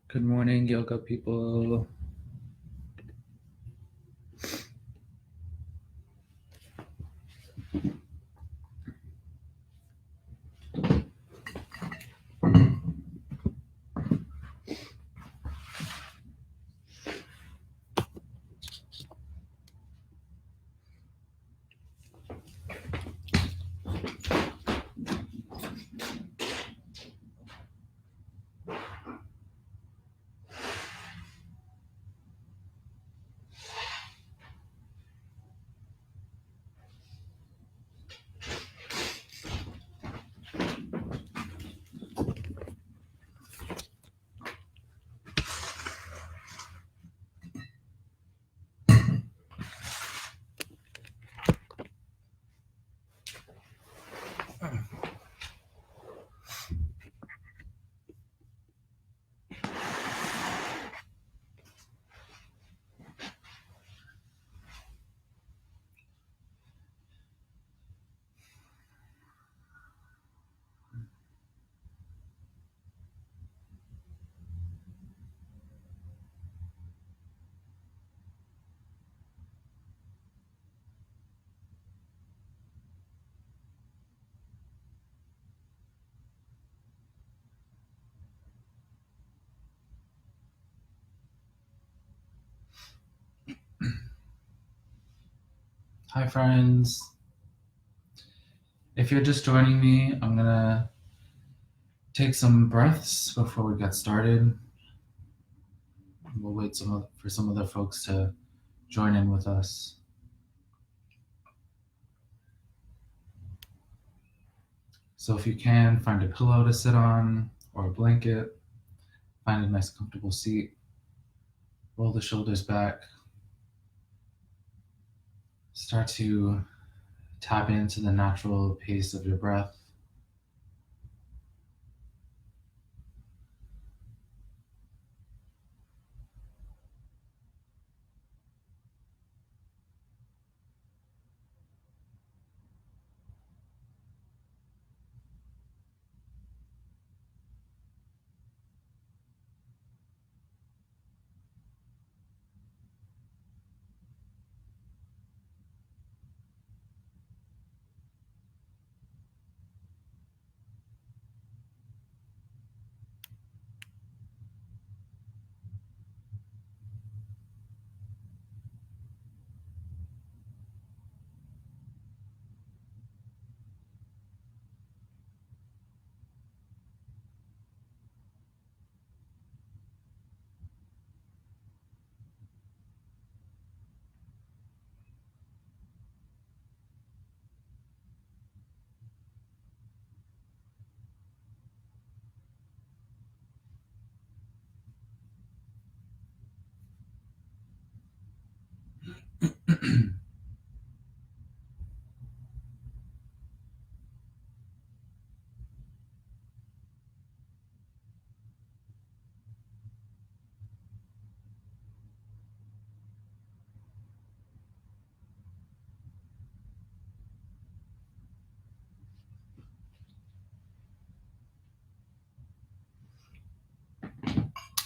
Good morning, yoga people. Hi, friends. If you're just joining me, I'm gonna take some breaths before we get started. We'll wait for some other folks to join in with us. So if you can, find a pillow to sit on or a blanket. Find a nice comfortable seat. Roll the shoulders back. Start to tap into the natural pace of your breath.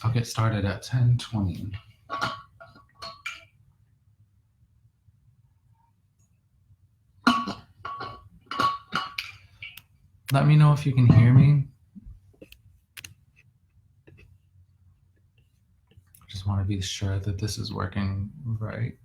I'll get started at 10:20. Let me know if you can hear me. Just want to be sure that this is working right.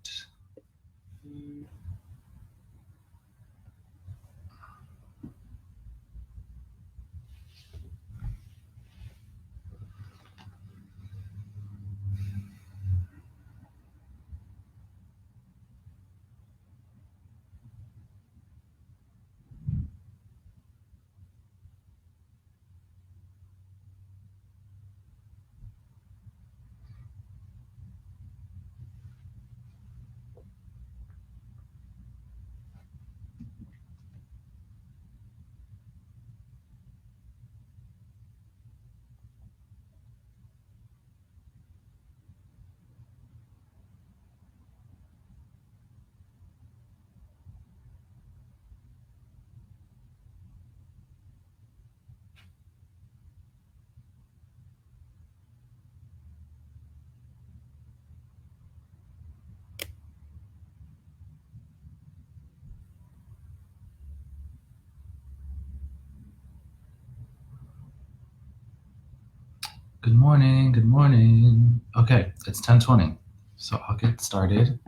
Good morning, good morning. Okay, it's 10:20, so I'll get started.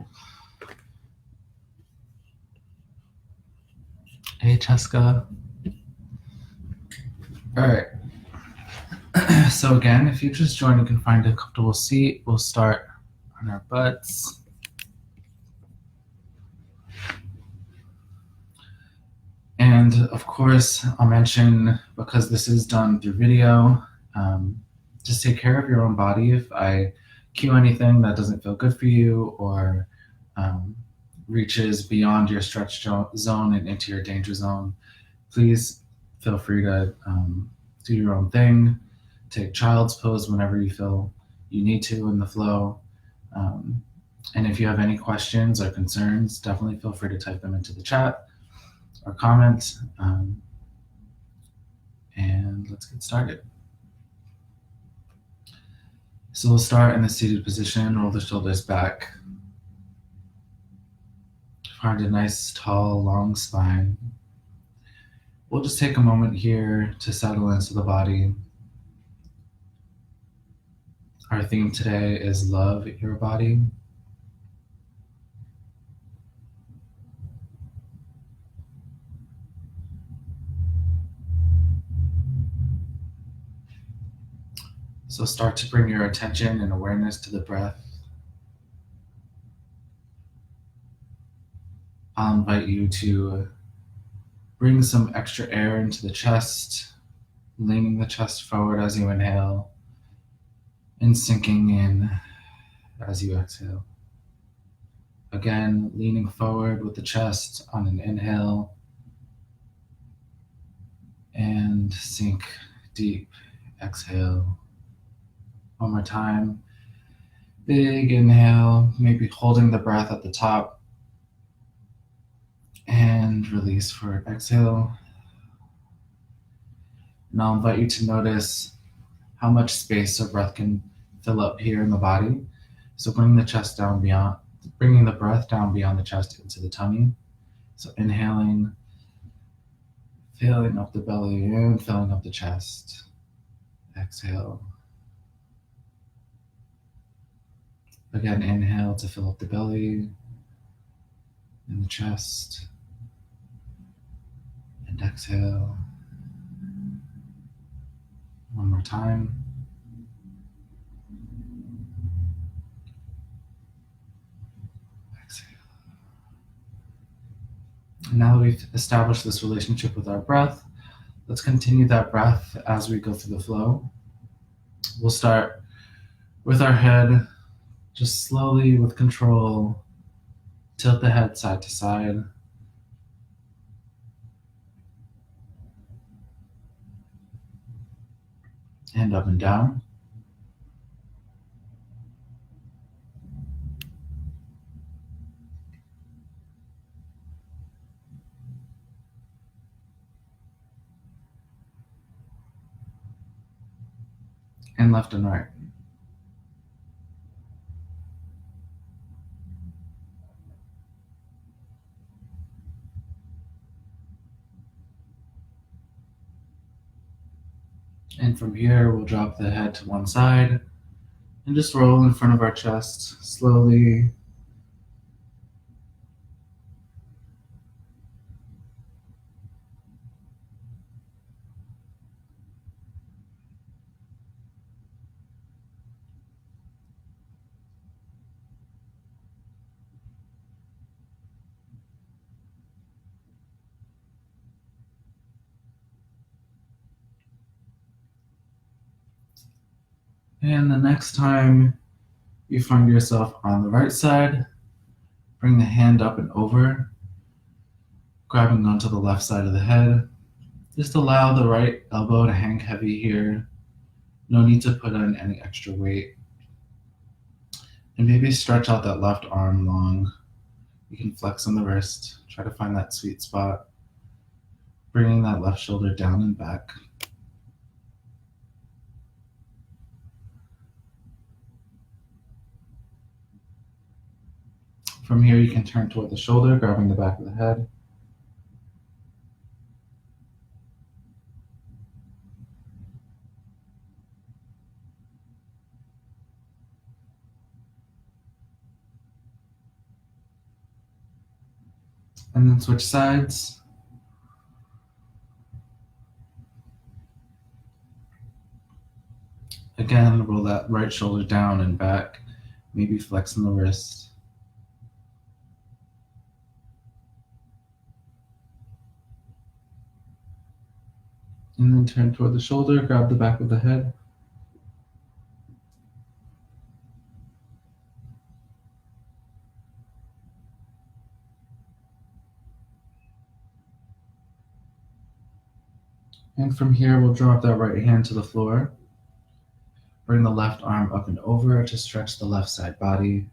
Hey, Cheska. All right. So again, if you just joined, you can find a comfortable seat. We'll start on our butts. And of course, I'll mention, because this is done through video, just take care of your own body. If I cue anything that doesn't feel good for you or reaches beyond your stretch zone and into your danger zone, please feel free to do your own thing. Take child's pose whenever you feel you need to in the flow. And if you have any questions or concerns, definitely feel free to type them into the chat or comment. And let's get started. So we'll start in the seated position, roll the shoulders back. Find a nice, tall, long spine. We'll just take a moment here to settle into the body. Our theme today is love your body. So start to bring your attention and awareness to the breath. I'll invite you to bring some extra air into the chest, leaning the chest forward as you inhale and sinking in as you exhale. Again, leaning forward with the chest on an inhale and sink deep, exhale. One more time. Big inhale, maybe holding the breath at the top, and release for exhale. And I'll invite you to notice how much space our breath can fill up here in the body. So bringing the breath down beyond the chest into the tummy. So inhaling, filling up the belly and filling up the chest. Exhale. Again, inhale to fill up the belly and the chest. And exhale. One more time. Exhale. And now that we've established this relationship with our breath, let's continue that breath as we go through the flow. We'll start with our head, just slowly with control, tilt the head side to side. And up and down. And left and right. And from here, we'll drop the head to one side and just roll in front of our chest slowly. And the next time you find yourself on the right side, bring the hand up and over, grabbing onto the left side of the head. Just allow the right elbow to hang heavy here. No need to put on any extra weight. And maybe stretch out that left arm long. You can flex on the wrist. Try to find that sweet spot. Bringing that left shoulder down and back. From here, you can turn toward the shoulder, grabbing the back of the head. And then switch sides. Again, roll that right shoulder down and back, maybe flexing the wrist. And then turn toward the shoulder, grab the back of the head. And from here, we'll drop that right hand to the floor. Bring the left arm up and over to stretch the left side body.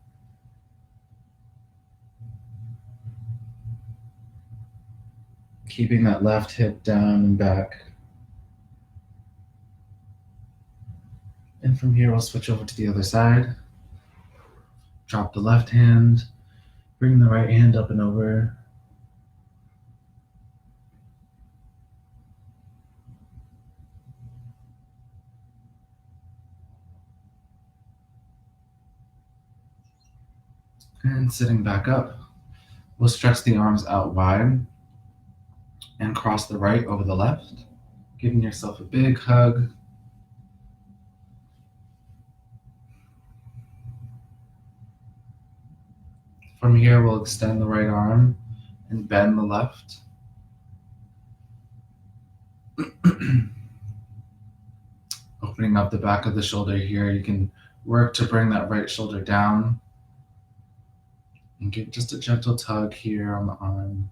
Keeping that left hip down and back. And from here, we'll switch over to the other side. Drop the left hand. Bring the right hand up and over. And sitting back up, we'll stretch the arms out wide and cross the right over the left, giving yourself a big hug. From here, we'll extend the right arm and bend the left. Opening up the back of the shoulder here, you can work to bring that right shoulder down and give just a gentle tug here on the arm.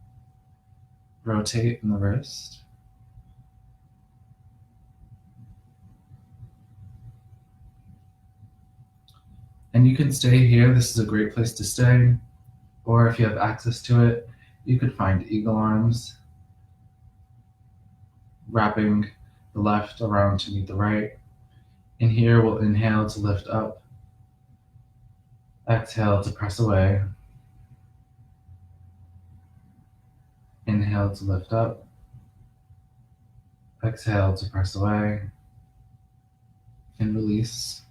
Rotate in the wrist. And you can stay here. This is a great place to stay. Or if you have access to it, you could find eagle arms, wrapping the left around to meet the right. In here, we'll inhale to lift up. Exhale to press away. Inhale to lift up. Exhale to press away. And release.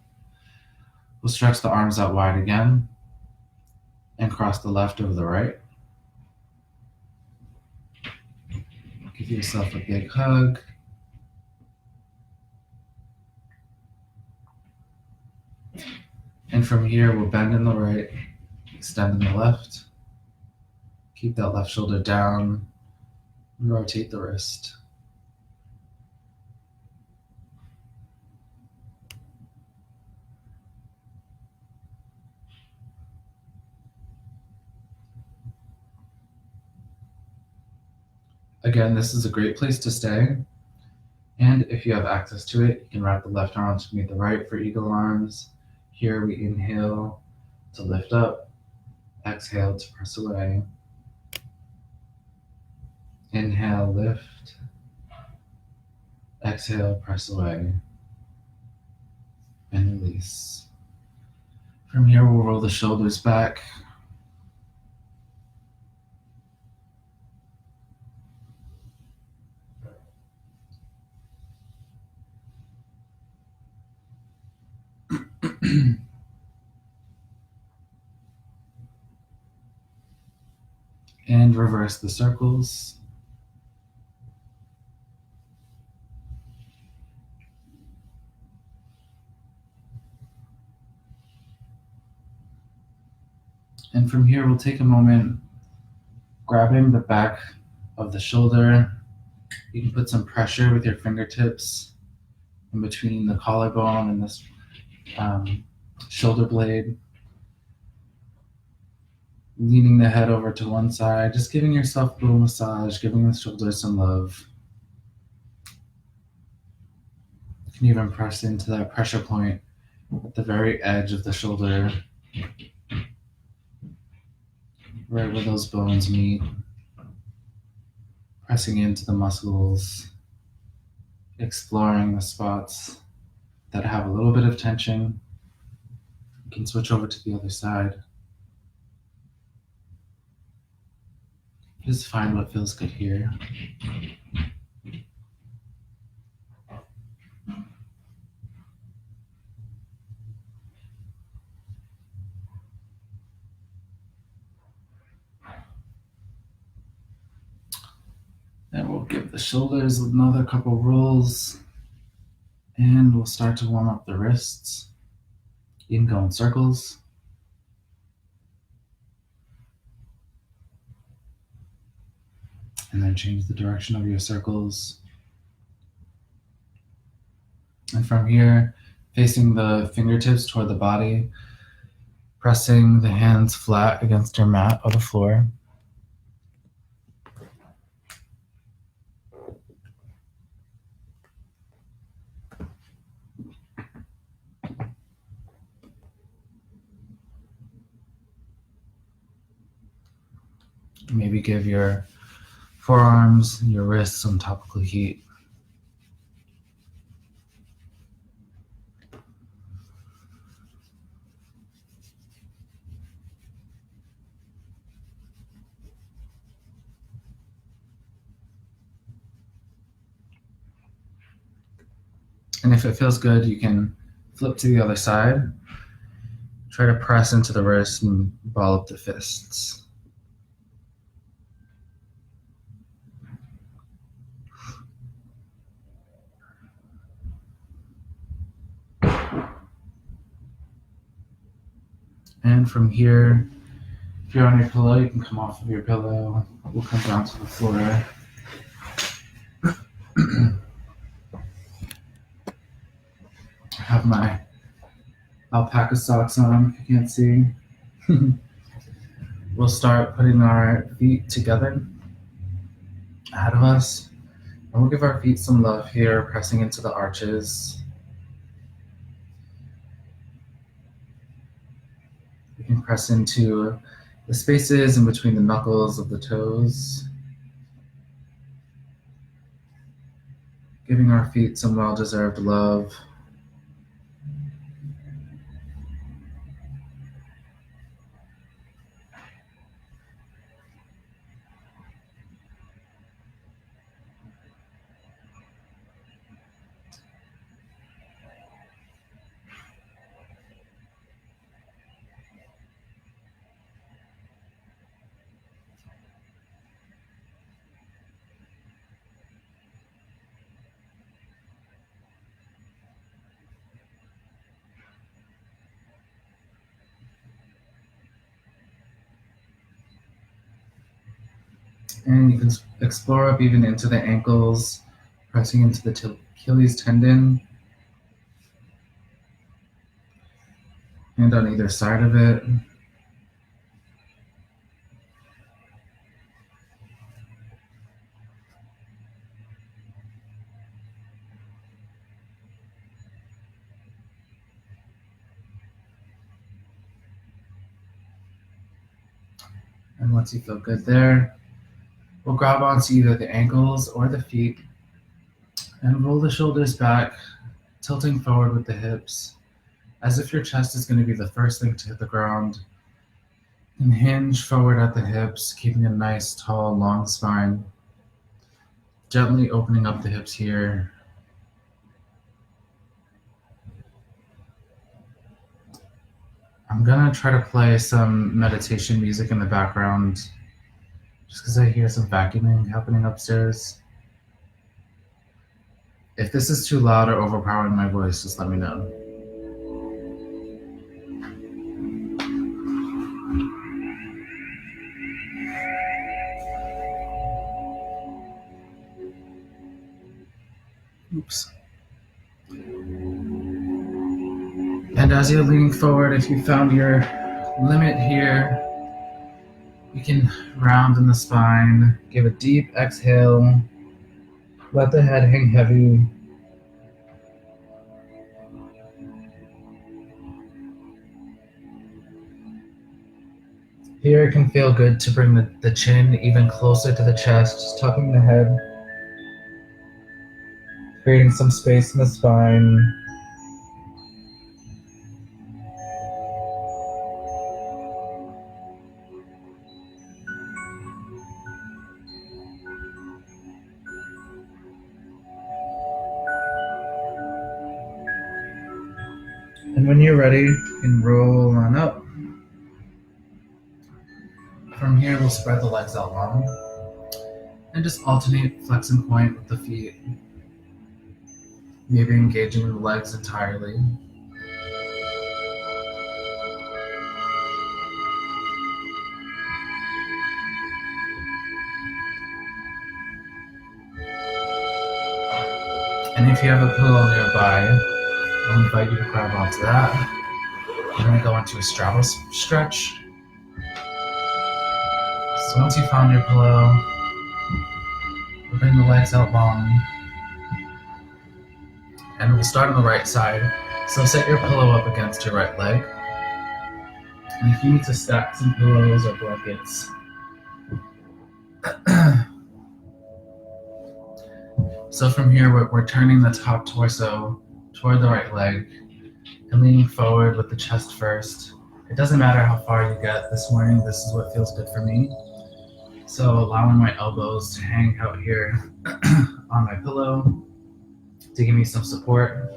We'll stretch the arms out wide again and cross the left over the right. Give yourself a big hug. And from here, we'll bend in the right, extend in the left. Keep that left shoulder down, and rotate the wrist. Again, this is a great place to stay. And if you have access to it, you can wrap the left arm to meet the right for eagle arms. Here we inhale to lift up, exhale to press away. Inhale, lift. Exhale, press away. And release. From here, we'll roll the shoulders back. And reverse the circles. And from here, we'll take a moment, grabbing the back of the shoulder. You can put some pressure with your fingertips in between the collarbone and this shoulder blade. Leaning the head over to one side, just giving yourself a little massage, giving the shoulders some love. You can even press into that pressure point at the very edge of the shoulder, right where those bones meet, pressing into the muscles, exploring the spots that have a little bit of tension. You can switch over to the other side. Just find what feels good here. Then we'll give the shoulders another couple rolls, and we'll start to warm up the wrists. You can go in circles. And then change the direction of your circles. And from here, facing the fingertips toward the body, pressing the hands flat against your mat or the floor. Maybe give your forearms, your wrists some topical heat. And if it feels good, you can flip to the other side. Try to press into the wrist and ball up the fists. And from here, if you're on your pillow, you can come off of your pillow. We'll come down to the floor. I have my alpaca socks on, if you can't see. We'll start putting our feet together ahead of us. And we'll give our feet some love here, pressing into the arches. We can press into the spaces in between the knuckles of the toes. Giving our feet some well-deserved love. And you can explore up even into the ankles, pressing into the Achilles tendon. And on either side of it. And once you feel good there, we'll grab onto either the ankles or the feet and roll the shoulders back, tilting forward with the hips, as if your chest is going to be the first thing to hit the ground. And hinge forward at the hips, keeping a nice, tall, long spine. Gently opening up the hips here. I'm going to try to play some meditation music in the background, just because I hear some vacuuming happening upstairs. If this is too loud or overpowering my voice, just let me know. Oops. And as you're leaning forward, if you found your limit here, you can round in the spine, give a deep exhale, let the head hang heavy. Here it can feel good to bring the chin even closer to the chest, just tucking the head, creating some space in the spine. And when you're ready, you can roll on up. From here, we'll spread the legs out long. And just alternate flex and point with the feet, maybe engaging the legs entirely. And if you have a pillow nearby, I'll invite you to grab onto that. We're going to go into a straddle stretch. So once you found your pillow, we'll bring the legs out long. And we'll start on the right side. So set your pillow up against your right leg. And if you need to stack some pillows or blankets, so from here we're turning the top torso toward the right leg and leaning forward with the chest first. It doesn't matter how far you get this morning, this is what feels good for me. So allowing my elbows to hang out here on my pillow to give me some support.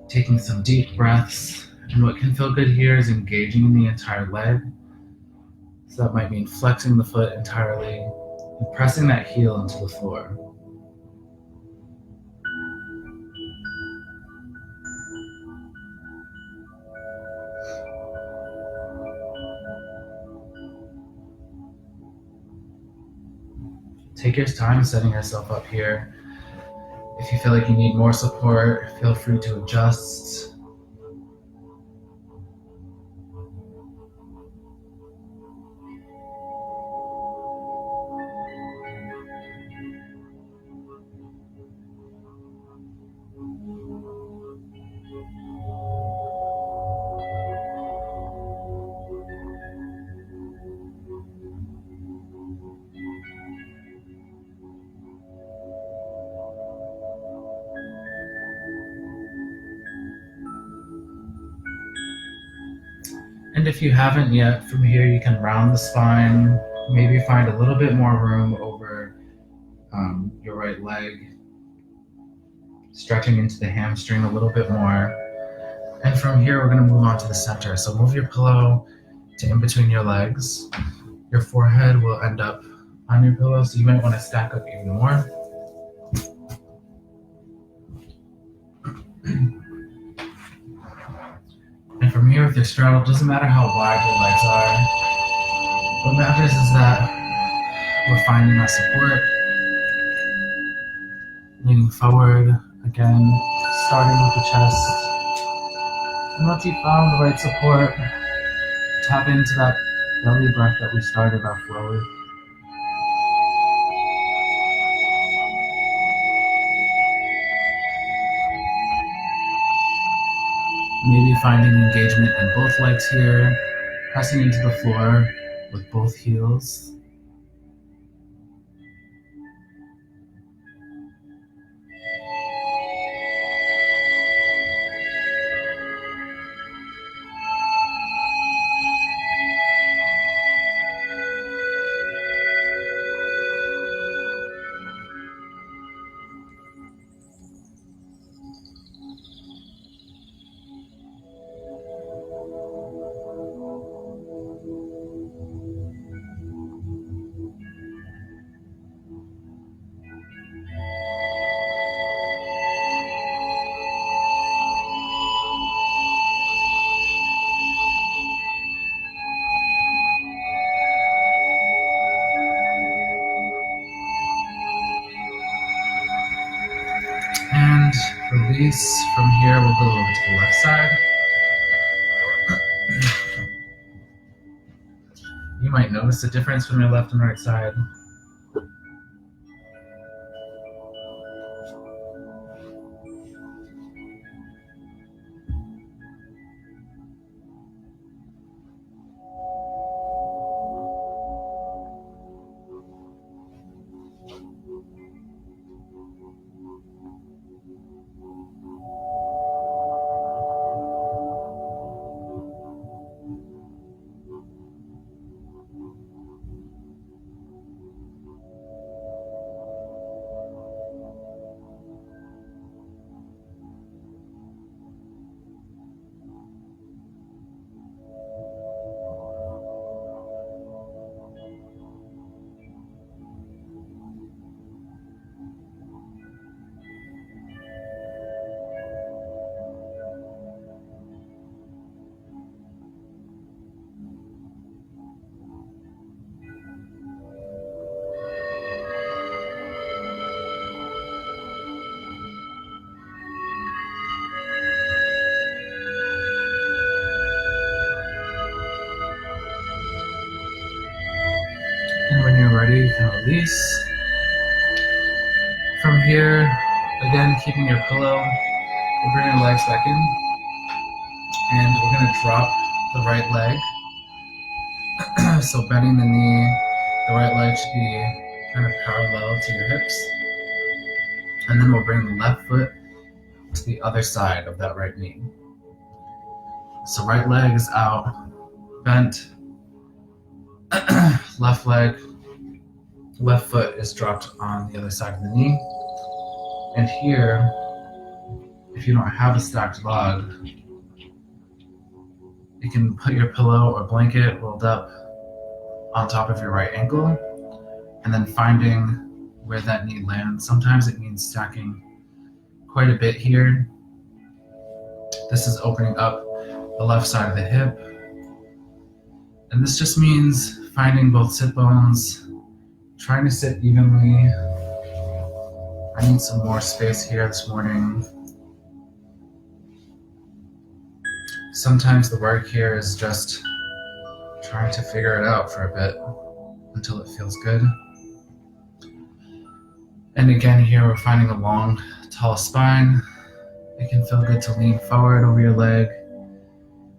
Taking some deep breaths. And what can feel good here is engaging in the entire leg. So that might mean flexing the foot entirely and pressing that heel into the floor. Take your time setting yourself up here. If you feel like you need more support, feel free to adjust. And if you haven't yet, from here you can round the spine, maybe find a little bit more room over your right leg, stretching into the hamstring a little bit more. And from here, we're going to move on to the center. So move your pillow to in between your legs. Your forehead will end up on your pillow, so you might want to stack up even more. And from here with your straddle, doesn't matter how wide your legs are. What matters is that we're finding our support. Leaning forward, again, starting with the chest. And once you found the right support, tap into that belly breath that we started our flow with. Maybe finding engagement in both legs here, pressing into the floor with both heels. And release. From here, we'll go over to the left side. You might notice a difference from your left and right side. And when you're ready, you can release. From here, again, keeping your pillow, we'll bring your legs back in. And we're going to drop the right leg. So bending the knee, the right leg should be kind of parallel to your hips. And then we'll bring the left foot to the other side of that right knee. So right leg is out, bent. Left leg, left foot is dropped on the other side of the knee. And here, if you don't have a stacked log, you can put your pillow or blanket rolled up on top of your right ankle, and then finding where that knee lands. Sometimes it means stacking quite a bit here. This is opening up the left side of the hip. And this just means finding both sit bones, trying to sit evenly. I need some more space here this morning. Sometimes the work here is just trying to figure it out for a bit until it feels good. And again, here we're finding a long, tall spine. It can feel good to lean forward over your leg.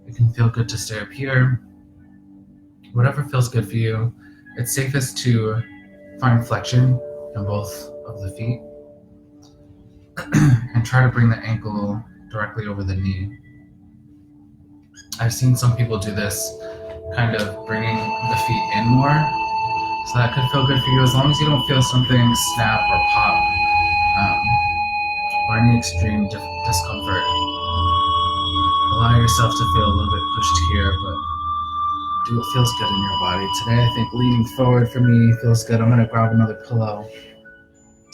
It can feel good to stay up here. Whatever feels good for you. It's safest to find flexion in both of the feet and try to bring the ankle directly over the knee. I've seen some people do this, kind of bringing the feet in more, so that could feel good for you as long as you don't feel something snap or pop or any extreme discomfort. Allow yourself to feel a little bit pushed here, but do what feels good in your body. Today, I think leaning forward for me feels good. I'm going to grab another pillow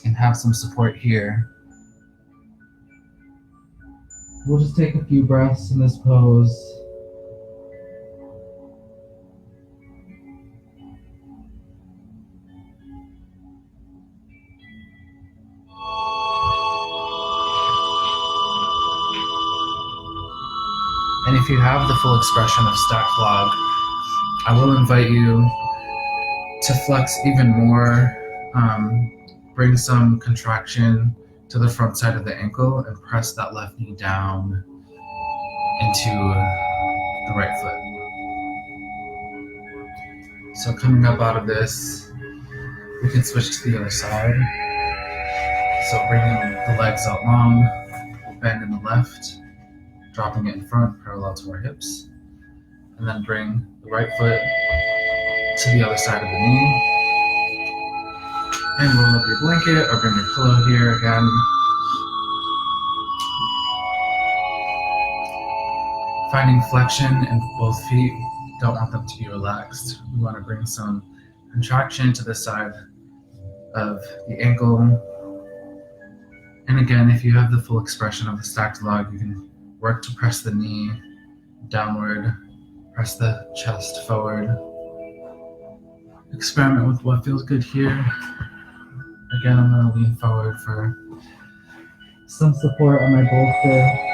and have some support here. We'll just take a few breaths in this pose. And if you have the full expression of stacked log, I will invite you to flex even more, bring some contraction to the front side of the ankle and press that left knee down into the right foot. So coming up out of this, we can switch to the other side. So bringing the legs out long, we'll bend in the left, dropping it in front, parallel to our hips, and then bring the right foot to the other side of the knee, and roll up your blanket or bring your pillow here again. Finding flexion in both feet, don't want them to be relaxed. We want to bring some contraction to the side of the ankle. And again, if you have the full expression of the stacked log, you can work to press the knee downward, press the chest forward. Experiment with what feels good here. Again, I'm going to lean forward for some support on my bolster.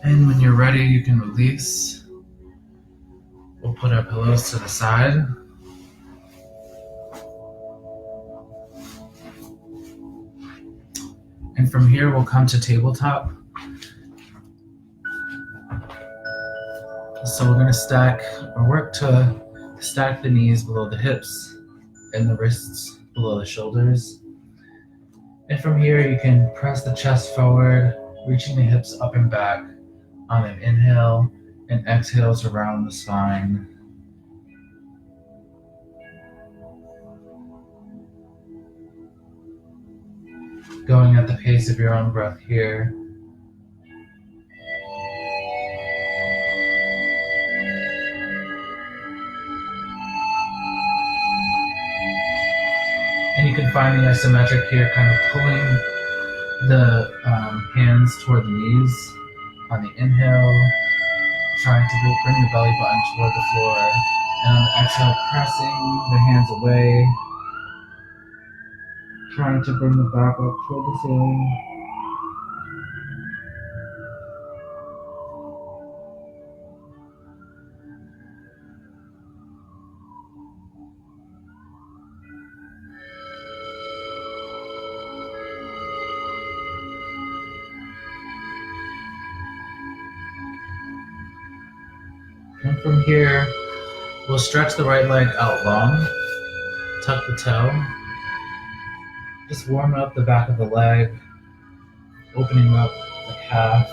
And when you're ready, you can release. We'll put our pillows to the side. And from here, we'll come to tabletop. So we're going to stack or work to stack the knees below the hips and the wrists below the shoulders. And from here, you can press the chest forward, reaching the hips up and back on an inhale, and exhale to round the spine. Going at the pace of your own breath here. finding isometric here, kind of pulling the hands toward the knees on the inhale, trying to bring the belly button toward the floor, and on the exhale, pressing the hands away, trying to bring the back up toward the ceiling. And from here, we'll stretch the right leg out long, tuck the toe, just warm up the back of the leg, opening up the calf.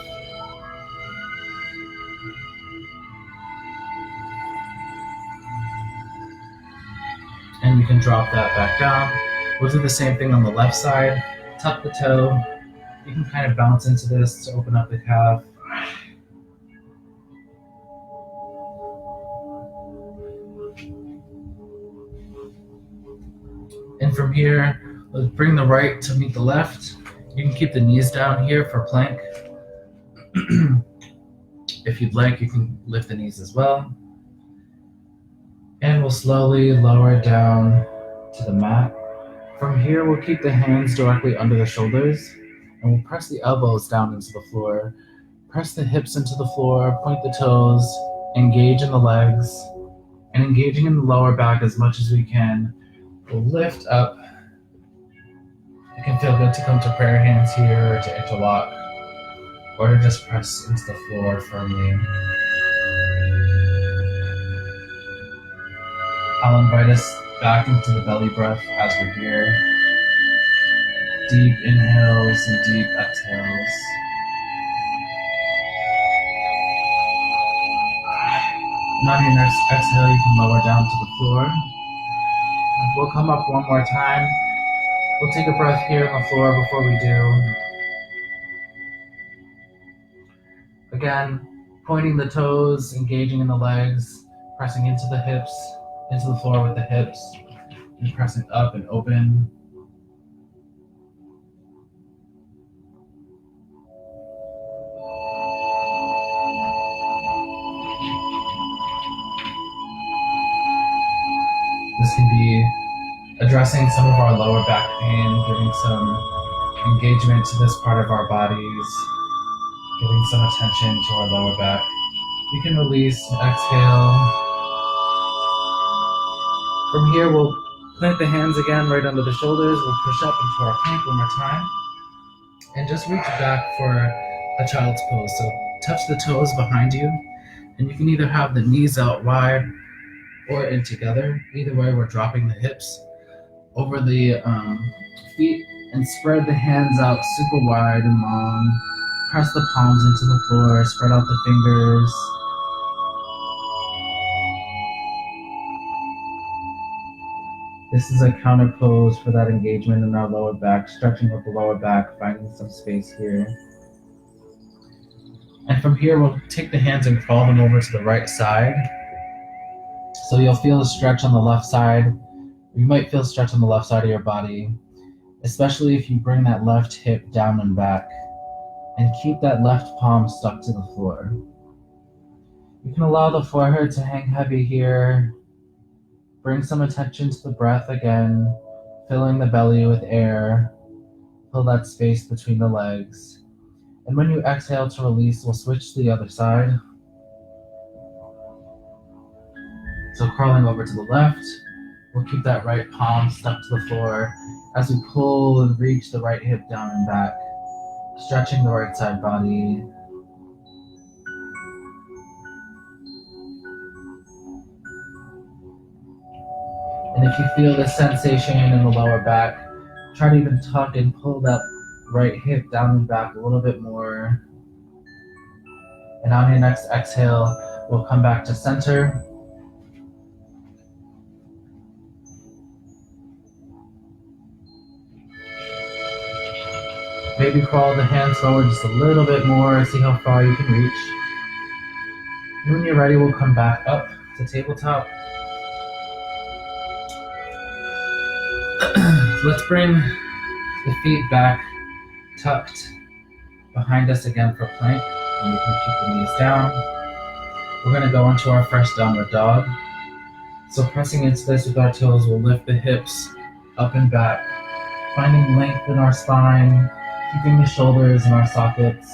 And you can drop that back down. We'll do the same thing on the left side. Tuck the toe. You can kind of bounce into this to open up the calf. And from here, let's bring the right to meet the left. You can keep the knees down here for plank. If you'd like, you can lift the knees as well. And we'll slowly lower it down to the mat. From here, we'll keep the hands directly under the shoulders, and we'll press the elbows down into the floor. Press the hips into the floor, point the toes, engage in the legs, and engaging in the lower back as much as we can. We'll lift up. It can feel good to come to prayer hands here, or to interlock, or to just press into the floor firmly. I'll invite us back into the belly breath as we're here. Deep inhales and deep exhales. And on your next exhale, you can lower down to the floor. We'll come up one more time. We'll take a breath here on the floor before we do. Again, pointing the toes, engaging in the legs, pressing into the hips, into the floor with the hips, and pressing up and open. This can be addressing some of our lower back pain, giving some engagement to this part of our bodies, giving some attention to our lower back. You can release, exhale. From here, we'll plant the hands again right under the shoulders. We'll push up into our plank one more time. And just reach back for a child's pose. So touch the toes behind you. And you can either have the knees out wide or in together. Either way, we're dropping the hips over the feet and spread the hands out super wide and long. Press the palms into the floor, spread out the fingers. This is a counter pose for that engagement in our lower back, stretching up the lower back, finding some space here. And from here, we'll take the hands and crawl them over to the right side. So you'll feel a stretch on the left side. You might feel a stretch on the left side of your body, especially if you bring that left hip down and back and keep that left palm stuck to the floor. You can allow the forehead to hang heavy here. Bring some attention to the breath again, filling the belly with air. Fill that space between the legs. And when you exhale to release, we'll switch to the other side. So crawling over to the left, we'll keep that right palm stuck to the floor as we pull and reach the right hip down and back, stretching the right side body. And if you feel this sensation in the lower back, try to even tuck and pull that right hip down and back a little bit more. And on your next exhale, we'll come back to center. Maybe crawl the hands forward just a little bit more, see how far you can reach. And when you're ready, we'll come back up to tabletop. So let's bring the feet back, tucked behind us again for plank, and we can keep the knees down. We're going to go into our first downward dog. So pressing into this with our toes, we'll lift the hips up and back, finding length in our spine, keeping the shoulders in their sockets,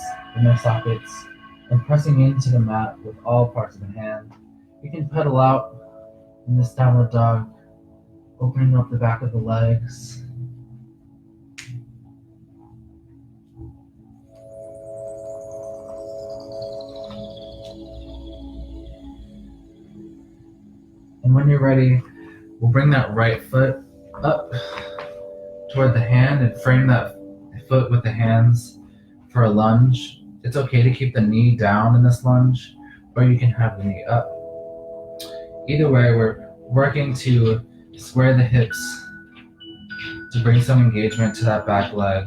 and pressing into the mat with all parts of the hand. You can pedal out in this downward dog, opening up the back of the legs. And when you're ready, we'll bring that right foot up toward the hand and frame that foot with the hands for a lunge. It's okay to keep the knee down in this lunge, or you can have the knee up. Either way, we're working to square the hips to bring some engagement to that back leg.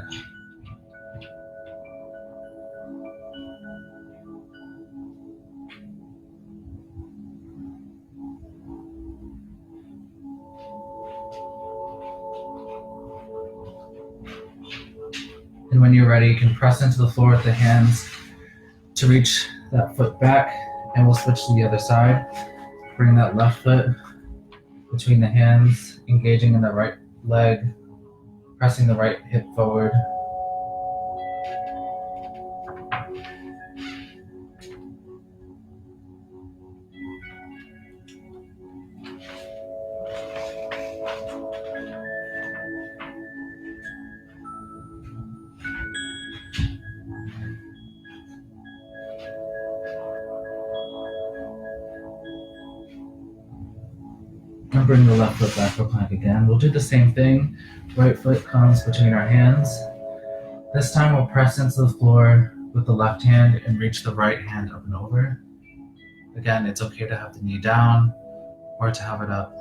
And when you're ready, you can press into the floor with the hands to reach that foot back, and we'll switch to the other side. Bring that left foot between the hands, engaging in the right leg, pressing the right hip forward. And bring the left foot back for plank again. We'll do the same thing. Right foot comes between our hands. This time we'll press into the floor with the left hand and reach the right hand up and over. Again, it's okay to have the knee down or to have it up.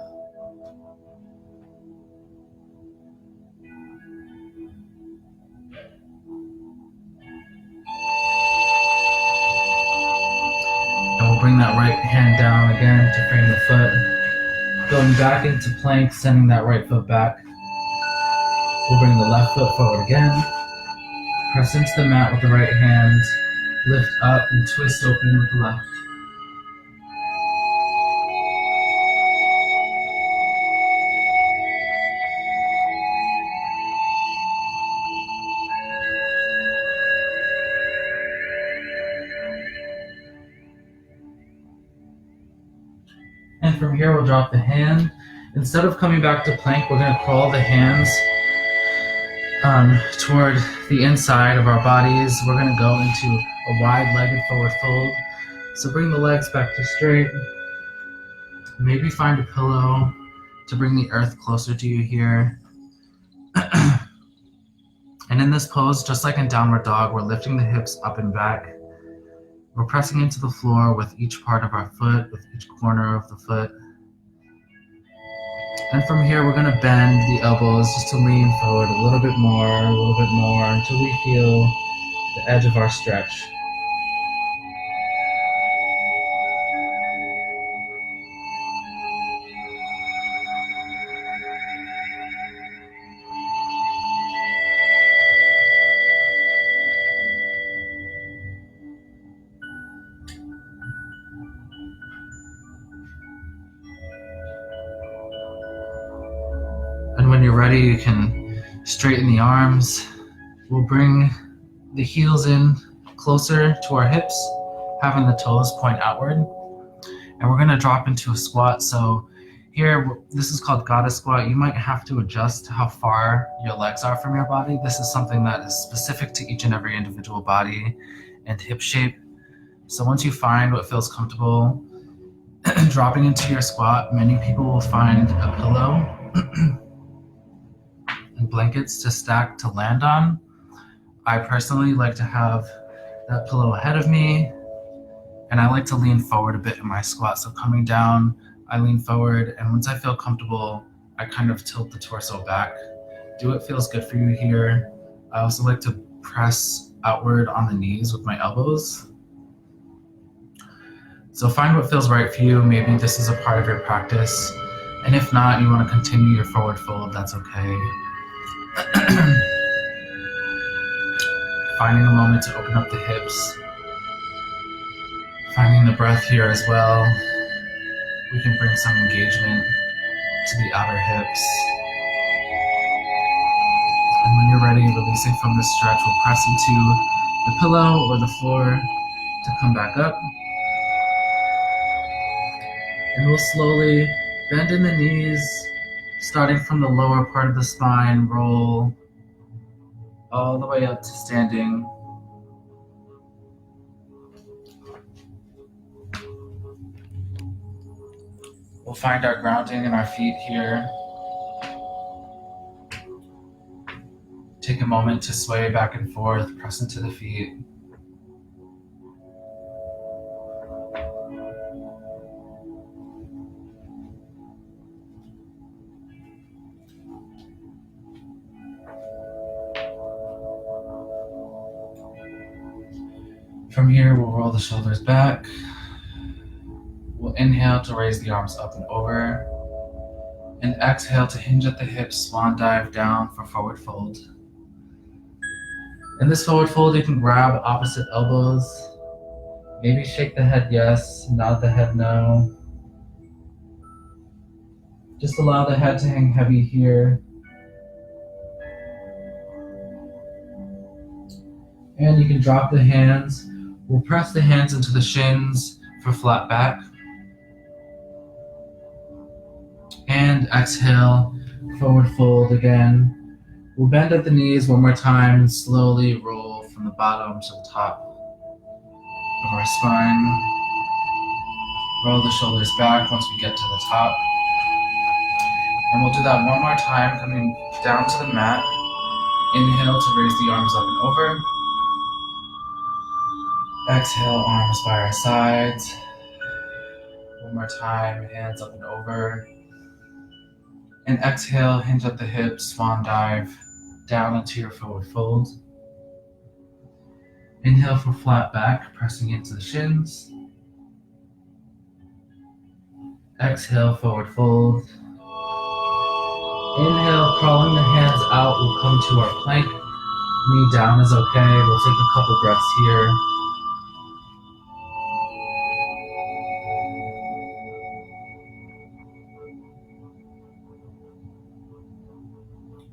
And we'll bring that right hand down again to frame the foot. Going back into plank, sending that right foot back. We'll bring the left foot forward again. Press into the mat with the right hand. Lift up and twist open with the left. And from here, we'll drop the hand. Instead of coming back to plank, we're going to crawl the hands toward the inside of our bodies. We're going to go into a wide-legged forward fold. So bring the legs back to straight. Maybe find a pillow to bring the earth closer to you here. And in this pose, just like in downward dog, we're lifting the hips up and back. We're pressing into the floor with each part of our foot, with each corner of the foot. And from here, we're going to bend the elbows just to lean forward a little bit more, until we feel the edge of our stretch. And when you're ready, you can straighten the arms. We'll bring the heels in closer to our hips, having the toes point outward. And we're going to drop into a squat. So here, this is called goddess squat. You might have to adjust how far your legs are from your body. This is something that is specific to each and every individual body and hip shape. So once you find what feels comfortable, dropping into your squat, many people will find a pillow and blankets to stack to land on. I personally like to have that pillow ahead of me, and I like to lean forward a bit in my squat. So coming down, I lean forward, and once I feel comfortable, I kind of tilt the torso back. Do what feels good for you here. I also like to press outward on the knees with my elbows. So find what feels right for you. Maybe this is a part of your practice. And if not, you want to continue your forward fold, that's okay. Finding a moment to open up the hips. Finding the breath here as well. We can bring some engagement to the outer hips. And when you're ready, releasing from this stretch, we'll press into the pillow or the floor to come back up. And we'll slowly bend in the knees, starting from the lower part of the spine, roll all the way up to standing. We'll find our grounding in our feet here. Take a moment to sway back and forth, press into the feet. From here, we'll roll the shoulders back. We'll inhale to raise the arms up and over. And exhale to hinge at the hips, swan dive down for forward fold. In this forward fold, you can grab opposite elbows. Maybe shake the head yes, nod the head no. Just allow the head to hang heavy here. And you can drop the hands. We'll press the hands into the shins for flat back. And exhale, forward fold again. We'll bend at the knees one more time and slowly roll from the bottom to the top of our spine. Roll the shoulders back once we get to the top. And we'll do that one more time, coming down to the mat. Inhale to raise the arms up and over. Exhale, arms by our sides. One more time, hands up and over. And exhale, hinge at the hips, swan dive down into your forward fold. Inhale for flat back, pressing into the shins. Exhale, forward fold. Inhale, crawling the hands out, we'll come to our plank. Knee down is okay. We'll take a couple breaths here.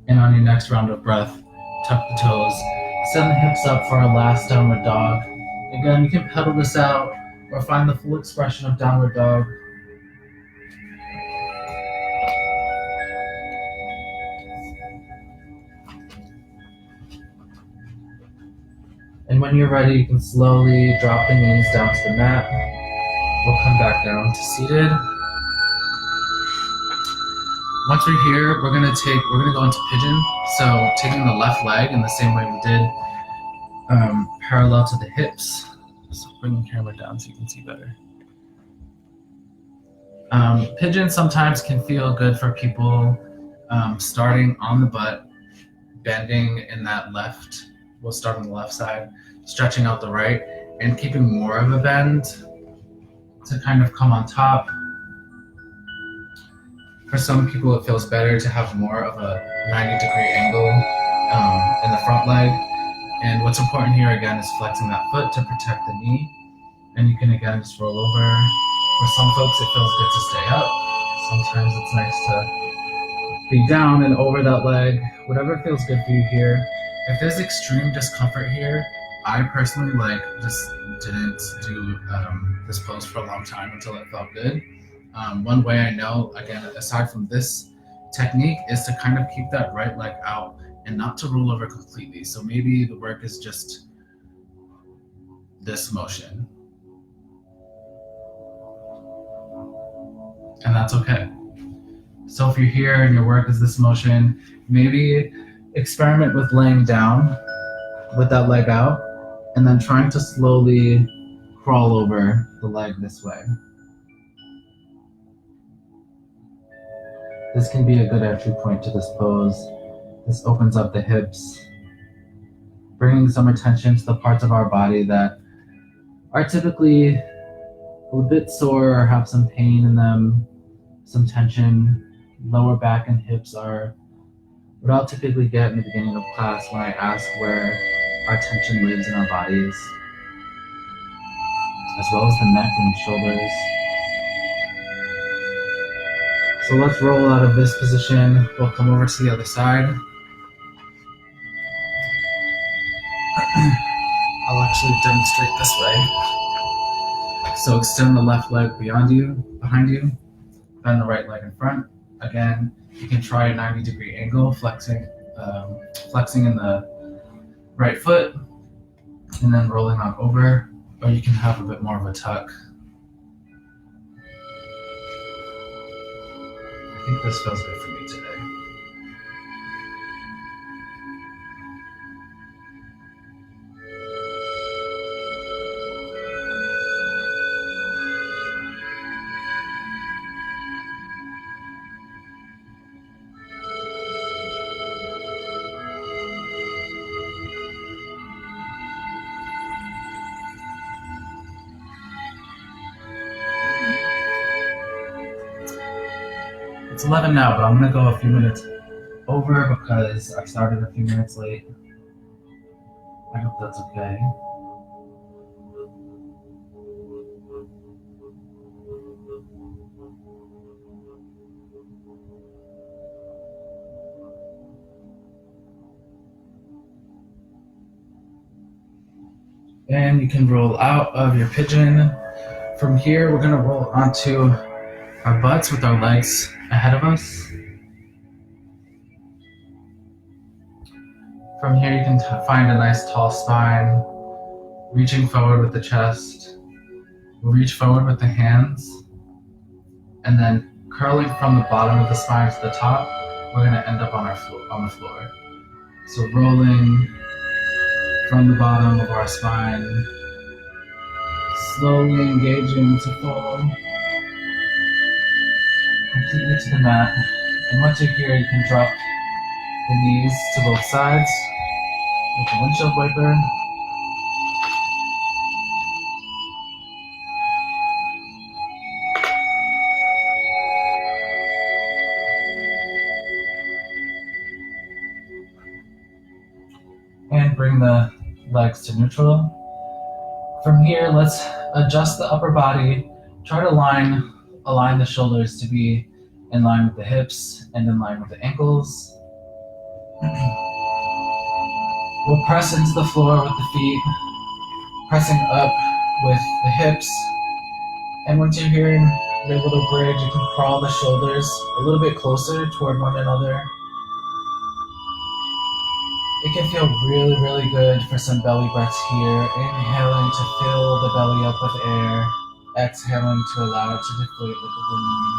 And on your next round of breath, tuck the toes, send the hips up for our last downward dog. Again, you can pedal this out or find the full expression of downward dog. And when you're ready, you can slowly drop the knees down to the mat. We'll come back down to seated. Once we're here, we're gonna go into pigeon. So taking the left leg in the same way we did, parallel to the hips. So bring the camera down so you can see better. Pigeon sometimes can feel good for people starting on the butt, bending in that left. We'll start on the left side, stretching out the right, and keeping more of a bend to kind of come on top. For some people, it feels better to have more of a 90-degree angle in the front leg. And what's important here, again, is flexing that foot to protect the knee. And you can, again, just roll over. For some folks, it feels good to stay up. Sometimes it's nice to be down and over that leg. Whatever feels good for you here. If there's extreme discomfort here, I personally just didn't do this pose for a long time until it felt good. One way I know, again, aside from this technique, is to kind of keep that right leg out and not to roll over completely. So maybe the work is just this motion. And that's okay. So if you're here and your work is this motion, maybe experiment with laying down with that leg out and then trying to slowly crawl over the leg this way. This can be a good entry point to this pose. This opens up the hips, bringing some attention to the parts of our body that are typically a bit sore or have some pain in them, some tension. Lower back and hips are what I'll typically get in the beginning of class when I ask where our tension lives in our bodies, as well as the neck and the shoulders. So let's roll out of this position. We'll come over to the other side. I'll actually demonstrate this way. So extend the left leg behind you, bend the right leg in front. Again, you can try a 90-degree angle, flexing in the right foot, and then rolling on over, or you can have a bit more of a tuck. I think this feels good for me today. It's 11 now, but I'm gonna go a few minutes over because I started a few minutes late. I hope that's okay. And you can roll out of your pigeon. From here, we're gonna roll onto our butts with our legs ahead of us. From here, you can find a nice tall spine, reaching forward with the chest. We'll reach forward with the hands, and then curling from the bottom of the spine to the top, we're gonna end up on the floor. So rolling from the bottom of our spine, slowly engaging to fall completely to the mat. And once you're here, you can drop the knees to both sides with the windshield wiper. And bring the legs to neutral. From here, let's adjust the upper body. Try to align the shoulders to be in line with the hips and in line with the ankles. We'll press into the floor with the feet, pressing up with the hips. And once you're here in your little bridge, you can crawl the shoulders a little bit closer toward one another. It can feel really, really good for some belly breaths here. Inhaling to fill the belly up with air. Exhaling to allow it to deflate with the balloon.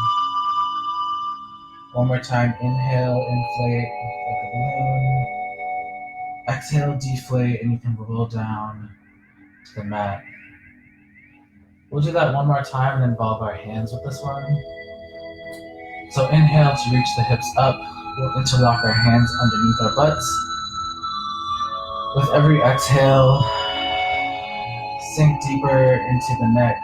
One more time, inhale, inflate like a balloon. Exhale, deflate, and you can roll down to the mat. We'll do that one more time and involve our hands with this one. So inhale to reach the hips up. We'll interlock our hands underneath our butts. With every exhale, sink deeper into the neck,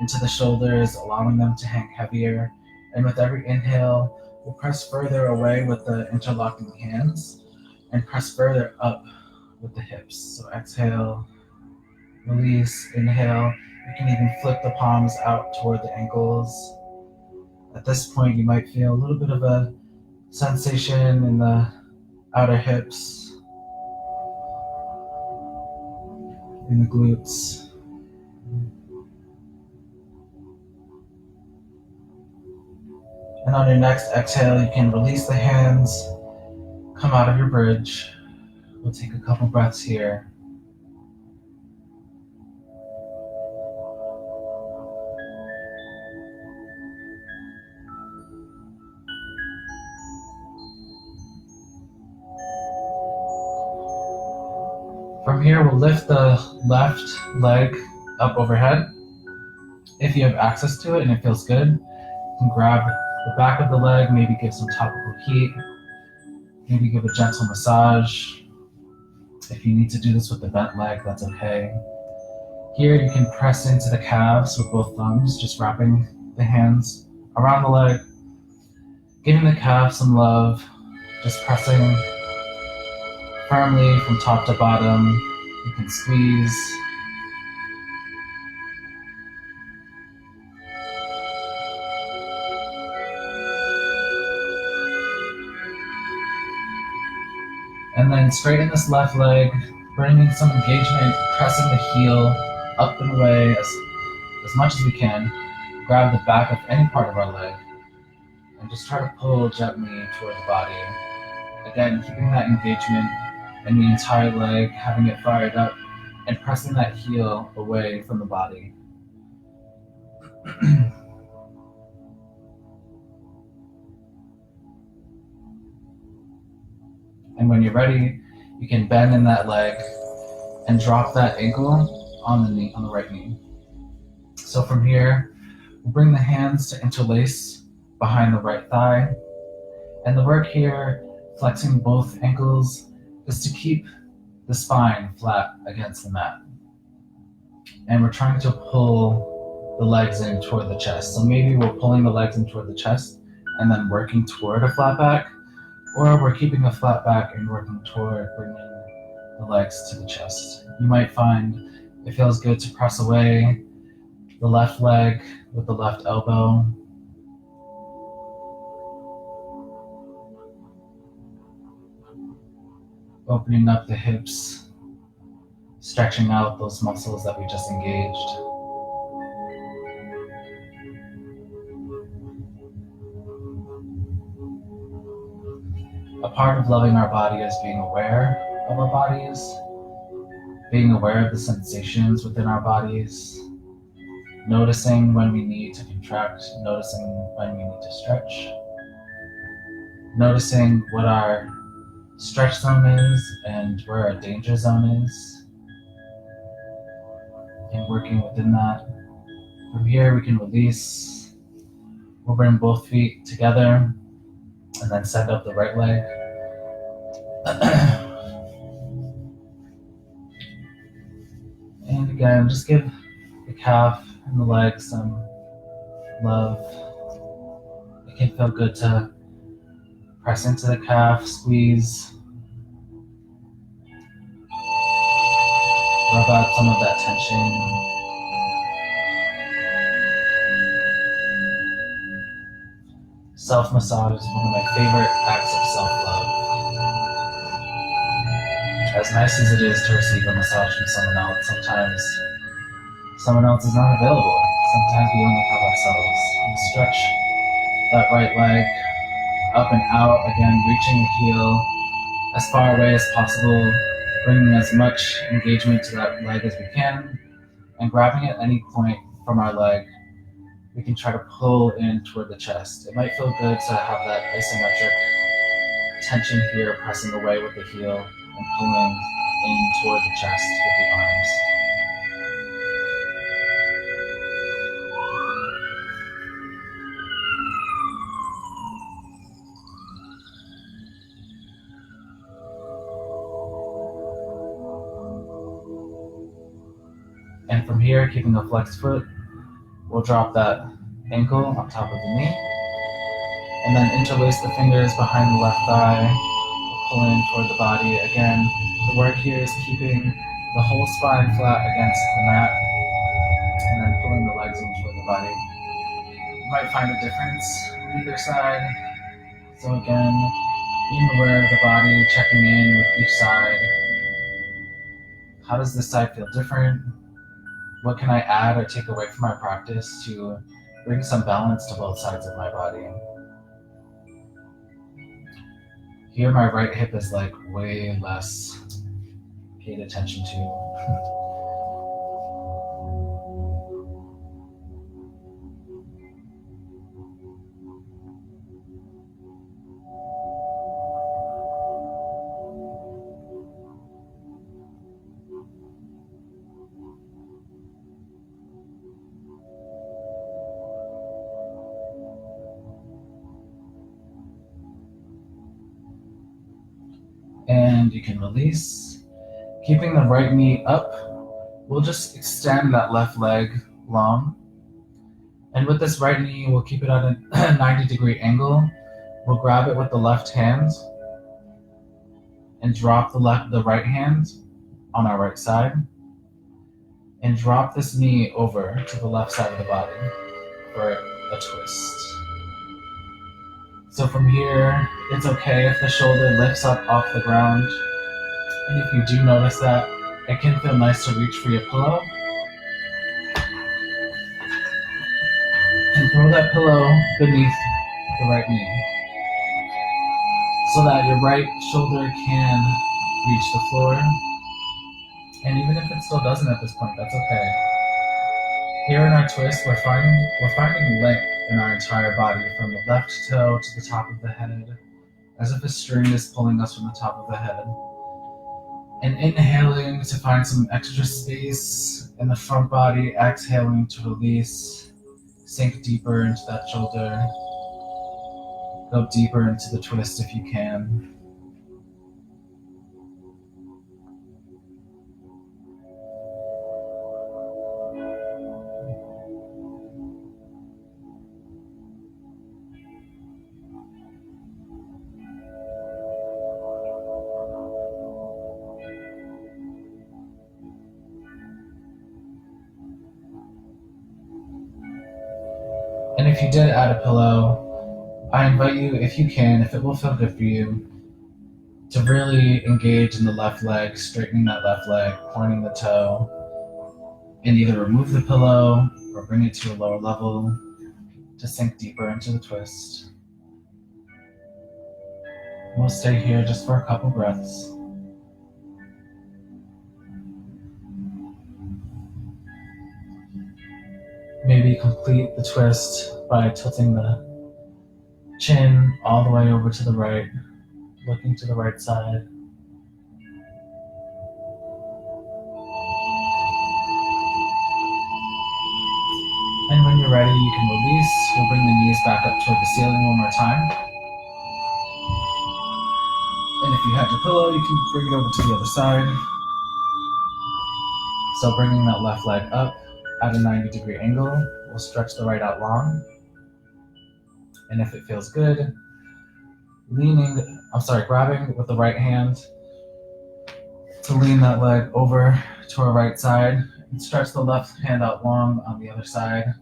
into the shoulders, allowing them to hang heavier. And with every inhale, we'll press further away with the interlocking hands and press further up with the hips. So exhale, release, inhale. You can even flip the palms out toward the ankles. At this point, you might feel a little bit of a sensation in the outer hips, in the glutes. And on your next exhale, you can release the hands, come out of your bridge. We'll take a couple breaths here. From here, we'll lift the left leg up overhead. If you have access to it and it feels good, you can grab the back of the leg, maybe give some topical heat, maybe give a gentle massage. If you need to do this with the bent leg, that's okay. Here you can press into the calves with both thumbs, just wrapping the hands around the leg, giving the calf some love, just pressing firmly from top to bottom. You can squeeze. And then straighten this left leg, bringing some engagement, pressing the heel up and away as much as we can. Grab the back of any part of our leg and just try to pull gently toward the body. Again, keeping that engagement in the entire leg, having it fired up, and pressing that heel away from the body. And when you're ready, you can bend in that leg and drop that ankle on the knee, on the right knee. So from here, we'll bring the hands to interlace behind the right thigh. And the work here, flexing both ankles, is to keep the spine flat against the mat. And we're trying to pull the legs in toward the chest. So maybe we're pulling the legs in toward the chest and then working toward a flat back, or we're keeping a flat back and working toward bringing the legs to the chest. You might find it feels good to press away the left leg with the left elbow. Opening up the hips, stretching out those muscles that we just engaged. A part of loving our body is being aware of our bodies, being aware of the sensations within our bodies, noticing when we need to contract, noticing when we need to stretch, noticing what our stretch zone is and where our danger zone is, and working within that. From here we can release. We'll bring both feet together and then send up the right leg. And again, just give the calf and the leg some love. It can feel good to press into the calf, squeeze, rub out some of that tension. Self-massage is one of my favorite acts of self-love. As nice as it is to receive a massage from someone else, sometimes someone else is not available. Sometimes we only have ourselves. And stretch that right leg up and out, again, reaching the heel as far away as possible, bringing as much engagement to that leg as we can, and grabbing at any point from our leg, we can try to pull in toward the chest. It might feel good to have that isometric tension here, pressing away with the heel and pulling in toward the chest with the arms. And from here, keeping a flexed foot, we'll drop that ankle on top of the knee, and then interlace the fingers behind the left thigh. We'll pull in toward the body. Again, the work here is keeping the whole spine flat against the mat, and then pulling the legs in toward the body. You might find a difference on either side. So again, being aware of the body, checking in with each side. How does this side feel different? What can I add or take away from my practice to bring some balance to both sides of my body? Here, my right hip is like way less paid attention to. And you can release. Keeping the right knee up, we'll just extend that left leg long. And with this right knee, we'll keep it at a 90-degree angle. We'll grab it with the left hand and drop the right hand on our right side, and drop this knee over to the left side of the body for a twist. So from here, it's okay if the shoulder lifts up off the ground. And if you do notice that, it can feel nice to reach for your pillow. And throw that pillow beneath the right knee, so that your right shoulder can reach the floor. And even if it still doesn't at this point, that's okay. Here in our twist, we're finding length in our entire body, from the left toe to the top of the head, as if a string is pulling us from the top of the head. And inhaling to find some extra space in the front body, exhaling to release, sink deeper into that shoulder, go deeper into the twist if you can. And if you did add a pillow, I invite you, if you can, if it will feel good for you, to really engage in the left leg, straightening that left leg, pointing the toe, and either remove the pillow or bring it to a lower level to sink deeper into the twist. We'll stay here just for a couple breaths. Maybe complete the twist by tilting the chin all the way over to the right, looking to the right side. And when you're ready, you can release. We'll bring the knees back up toward the ceiling one more time. And if you had your pillow, you can bring it over to the other side. So bringing that left leg up at a 90-degree angle, we'll stretch the right out long. And if it feels good, grabbing with the right hand to lean that leg over to our right side and stretch the left hand out long on the other side.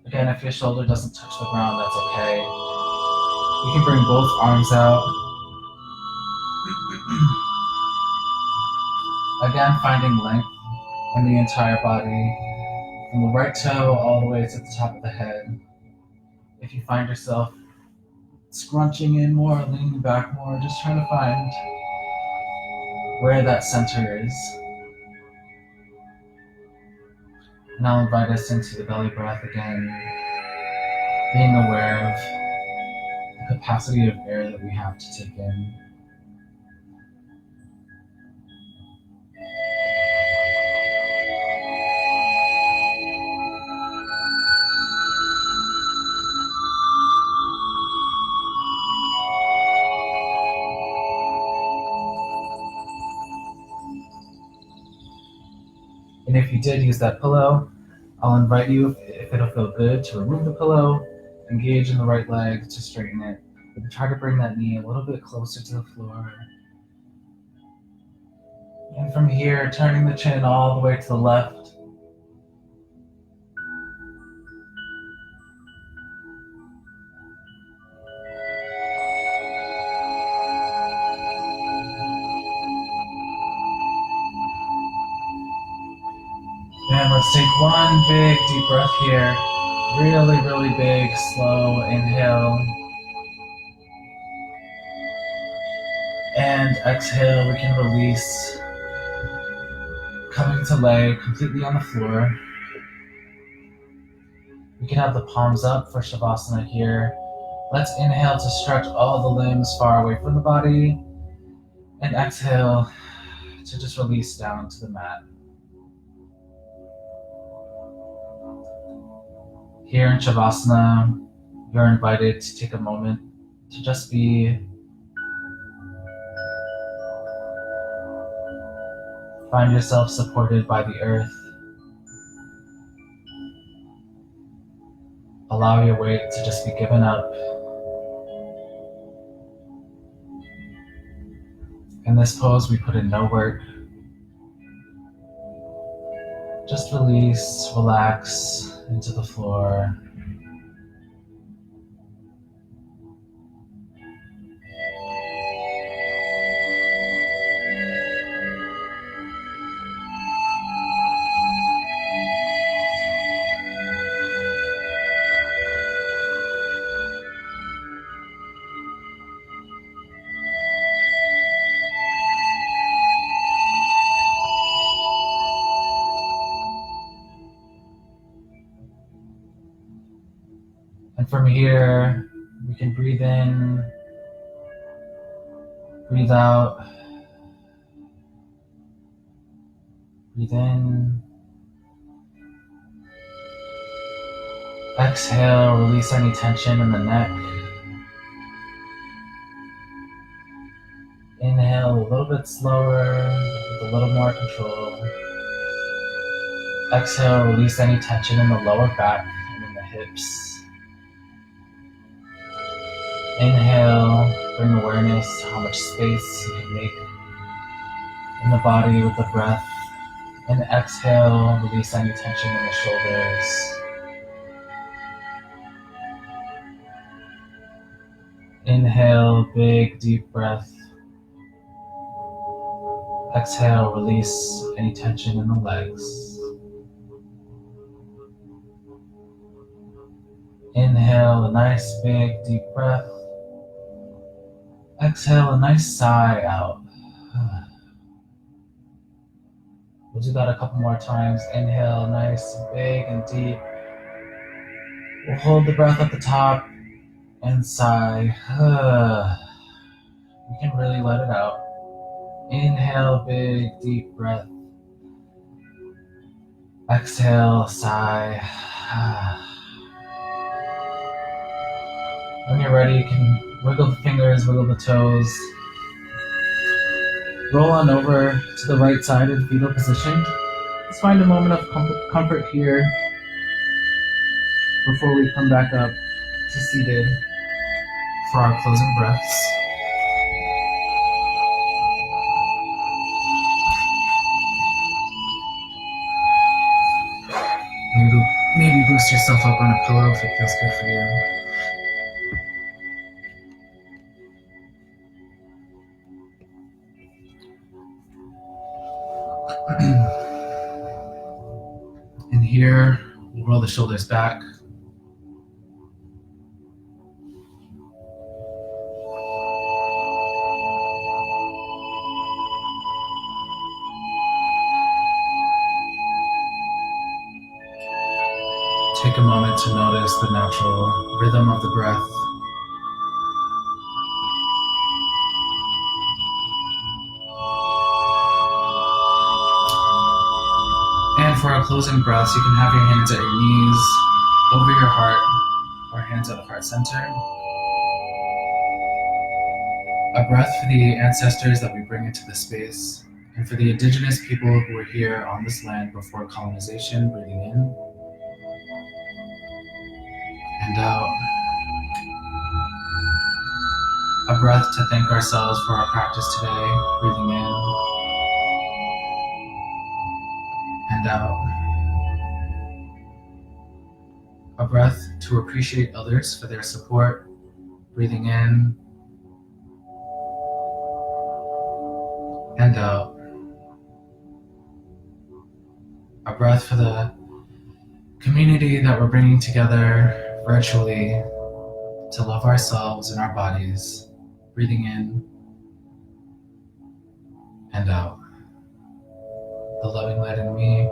Again, if your shoulder doesn't touch the ground, that's okay. You can bring both arms out. Again, finding length in the entire body, from the right toe all the way to the top of the head. If you find yourself scrunching in more, leaning back more, just trying to find where that center is. And I'll invite us into the belly breath again, being aware of the capacity of air that we have to take in. And if you did use that pillow, I'll invite you, if it'll feel good, to remove the pillow, engage in the right leg to straighten it, and try to bring that knee a little bit closer to the floor. And from here, turning the chin all the way to the left. And let's take one big deep breath here. Really, really big, slow inhale. And exhale, we can release. Coming to lay completely on the floor. We can have the palms up for Shavasana here. Let's inhale to stretch all the limbs far away from the body. And exhale to just release down to the mat. Here in Shavasana, you're invited to take a moment to just be. Find yourself supported by the earth. Allow your weight to just be given up. In this pose, we put in no work. Just release, relax into the floor. And from here, we can breathe in, breathe out, breathe in, exhale, release any tension in the neck. Inhale a little bit slower, with a little more control. Exhale, release any tension in the lower back and in the hips. Inhale, bring awareness to how much space you can make in the body with the breath. And exhale, release any tension in the shoulders. Inhale, big deep breath. Exhale, release any tension in the legs. Inhale, a nice big deep breath. Exhale, a nice sigh out. We'll do that a couple more times. Inhale, nice, big and deep. We'll hold the breath at the top and sigh. You can really let it out. Inhale, big, deep breath. Exhale, sigh. When you're ready, you can wiggle the fingers, wiggle the toes. Roll on over to the right side in fetal position. Let's find a moment of comfort here before we come back up to seated for our closing breaths. Maybe boost yourself up on a pillow if it feels good for you. And here, we'll roll the shoulders back. Take a moment to notice the natural rhythm of the breath. And for our closing breaths, you can have your hands at your knees, over your heart, or hands at the heart center. A breath for the ancestors that we bring into this space, and for the indigenous people who were here on this land before colonization, breathing in and out. A breath to thank ourselves for our practice today, breathing in and out. A breath to appreciate others for their support, breathing in and out. A breath for the community that we're bringing together virtually to love ourselves and our bodies, breathing in and out. The loving light in me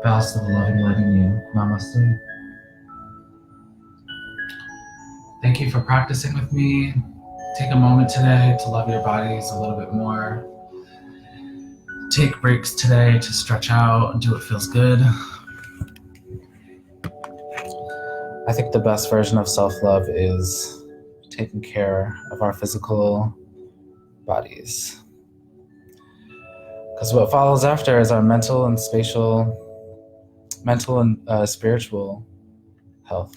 bows to the loving light in you. Namaste. Thank you for practicing with me. Take a moment today to love your bodies a little bit more. Take breaks today to stretch out and do what feels good. I think the best version of self-love is taking care of our physical bodies. Because what follows after is our mental and spiritual health.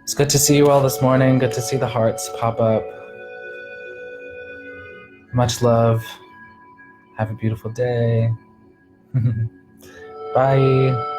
It's good to see you all this morning. Good to see the hearts pop up. Much love. Have a beautiful day. Bye.